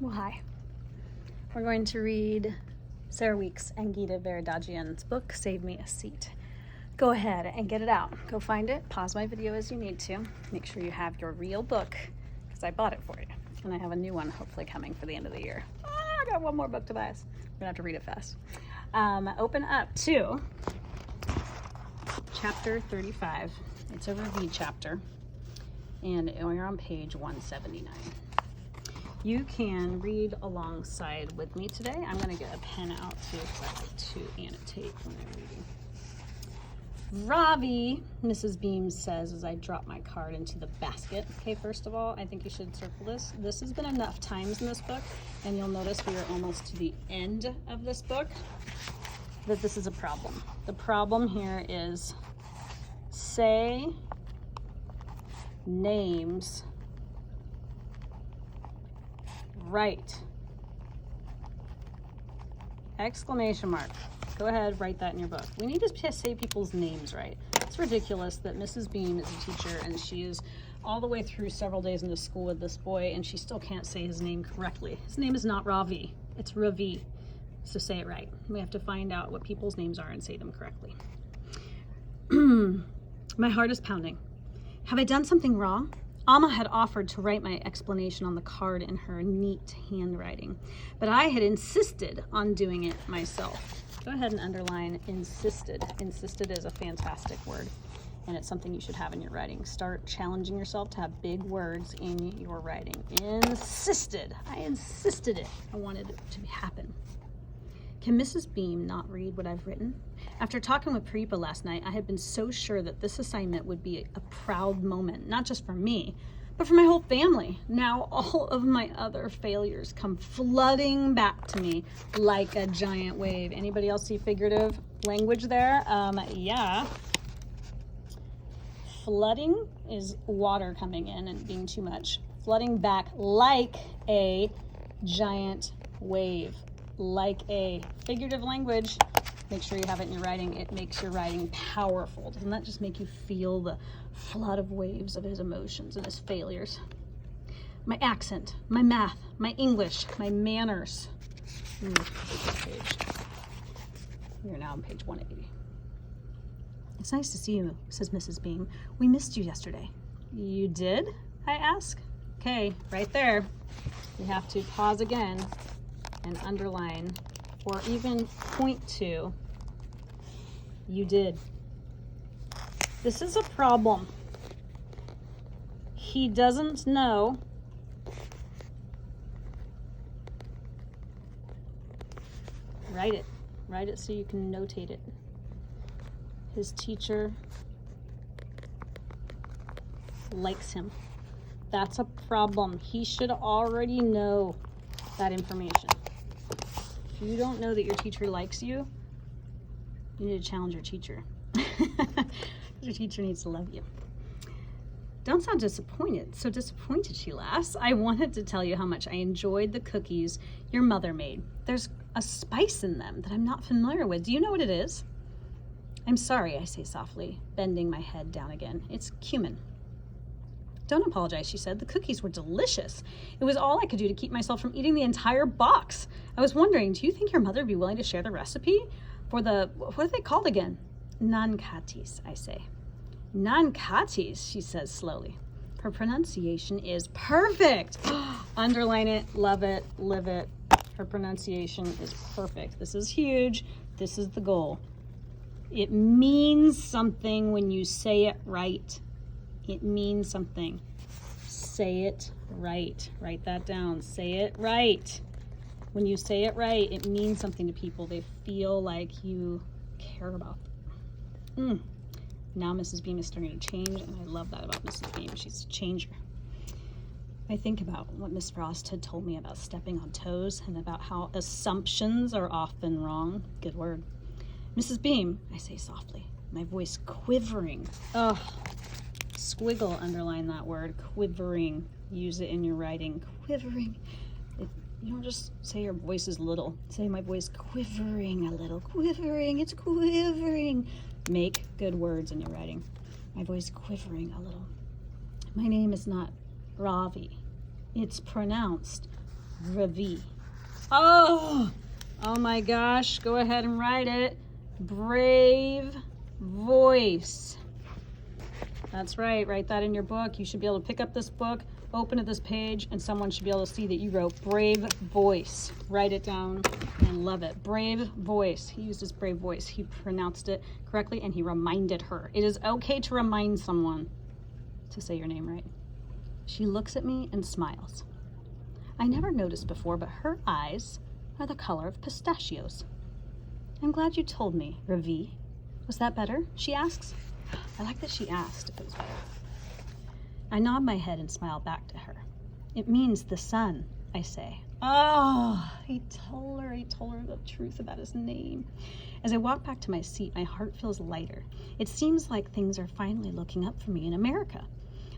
Well, hi. We're going to read Sarah Weeks and Gita Varadagyan's book, Save Me a Seat. Go ahead and get it out. Go find it. Pause my video as you need to. Make sure you have your real book, because I bought it for you. And I have a new one hopefully coming for the end of the year. I got one more book to buy. I'm going to have to read it fast. Open up to chapter 35. It's a review chapter. And we're on page 179. You can read alongside with me today. I'm going to get a pen out too because I like to annotate when I'm reading. Ravi, Mrs. Beam says as I drop my card into the basket. Okay, first of all, I think you should circle this. This has been enough times in this book, and you'll notice we are almost to the end of this book, that this is a problem. The problem here is say names right. Exclamation mark. Go ahead, write that in your book. We need to say people's names right. It's ridiculous that Mrs. Beam is a teacher and she is all the way through several days into school with this boy and she still can't say his name correctly. His name is not Ravi, it's Ravi. So say it right. We have to find out what people's names are and say them correctly. My heart is pounding. Have I done something wrong? Amma had offered to write my explanation on the card in her neat handwriting, but I had insisted on doing it myself. Go ahead and underline insisted. Insisted is a fantastic word, and it's something you should have in your writing. Start challenging yourself to have big words in your writing. Insisted. I insisted it. I wanted it to happen. Can Mrs. Beam not read what I've written? After talking with Preepa last night, I had been so sure that this assignment would be a proud moment, not just for me, but for my whole family. Now all of my other failures come flooding back to me like a giant wave. Anybody else see figurative language there? Yeah. Flooding is water coming in and being too much. Flooding back like a giant wave. Like a figurative language. Make sure you have it in your writing. It makes your writing powerful. Doesn't that just make you feel the flood of waves of his emotions and his failures? My accent, my math, my English, my manners. We are now on page 180. It's nice to see you, says Mrs. Beam. We missed you yesterday. You did? I ask. Okay, right there. You have to pause again and underline or even point to you did. This is a problem. He doesn't know write it so you can notate it. His teacher likes him. That's a problem. He should already know that information. If you don't know that your teacher likes you, you need to challenge your teacher. Your teacher needs to love you. Don't sound disappointed. So disappointed, she laughs. I wanted to tell you how much I enjoyed the cookies your mother made. There's a spice in them that I'm not familiar with. Do you know what it is? I'm sorry, I say softly, bending my head down again. It's cumin. Don't apologize, she said. The cookies were delicious. It was all I could do to keep myself from eating the entire box. I was wondering, do you think your mother would be willing to share the recipe for the, what are they called again? Nankatis, I say. Nankatis, she says slowly. Her pronunciation is perfect. Underline it, love it, live it. Her pronunciation is perfect. This is huge. This is the goal. It means something when you say it right. It means something. Say it right. Write that down. Say it right. When you say it right, it means something to people. They feel like you care about them. Now Mrs. Beam is starting to change, and I love that about Mrs. Beam. She's a changer. I think about what Miss Frost had told me about stepping on toes and about how assumptions are often wrong. Good word. Mrs. Beam, I say softly, my voice quivering. Ugh. Squiggle, underline that word, quivering. Use it in your writing, quivering. You don't just say your voice is little. Say my voice quivering a little, quivering, it's quivering. Make good words in your writing. My voice quivering a little. My name is not Ravi. It's pronounced Ravi. Oh my gosh. Go ahead and write it. Brave voice. That's right. Write that in your book. You should be able to pick up this book, open at this page, and someone should be able to see that you wrote brave voice. Write it down. I love it. Brave voice. He used his brave voice. He pronounced it correctly and he reminded her. It is okay to remind someone to say your name right. She looks at me and smiles. I never noticed before, but her eyes are the color of pistachios. I'm glad you told me, Ravi. Was that better? She asks. I like that she asked if it was better. I nod my head and smile back to her. It means the sun, I say. Oh, he told her the truth about his name. As I walk back to my seat, my heart feels lighter. It seems like things are finally looking up for me in America.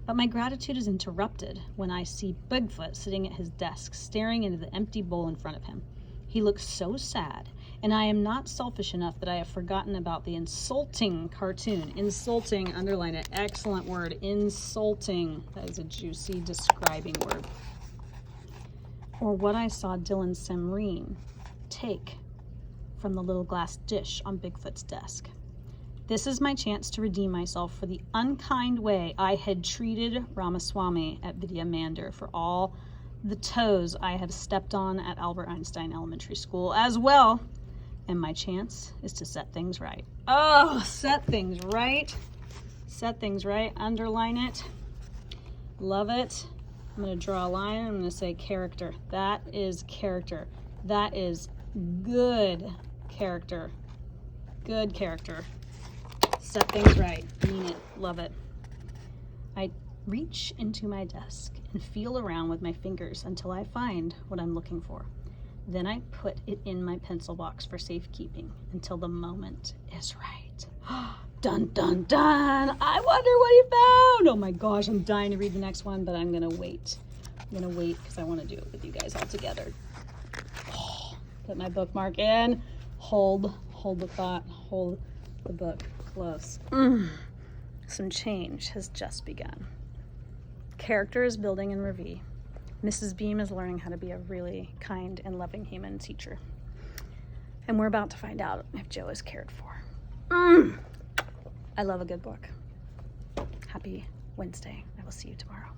But my gratitude is interrupted when I see Bigfoot sitting at his desk, staring into the empty bowl in front of him. He looks so sad, and I am not selfish enough that I have forgotten about the insulting cartoon. Insulting, underline it, excellent word, insulting. That is a juicy describing word. Or what I saw Dylan Semreen take from the little glass dish on Bigfoot's desk. This is my chance to redeem myself for the unkind way I had treated Ramaswamy at Vidya Mandir, for all the toes I have stepped on at Albert Einstein Elementary School as well. And my chance is to set things right. Oh, set things right. Set things right. Underline it. Love it. I'm going to draw a line. I'm going to say character. That is character. That is good character. Good character. Set things right. Mean it. Love it. I reach into my desk and feel around with my fingers until I find what I'm looking for. Then I put it in my pencil box for safekeeping until the moment is right. Dun, dun, dun. I wonder what you found. Oh my gosh, I'm dying to read the next one, but I'm going to wait. I'm going to wait because I want to do it with you guys all together. Put my bookmark in. Hold the thought. Hold the book close. Some change has just begun. Character is building in Ravi. Mrs. Beam is learning how to be a really kind and loving human teacher. And we're about to find out if Joe is cared for. I love a good book. Happy Wednesday. I will see you tomorrow.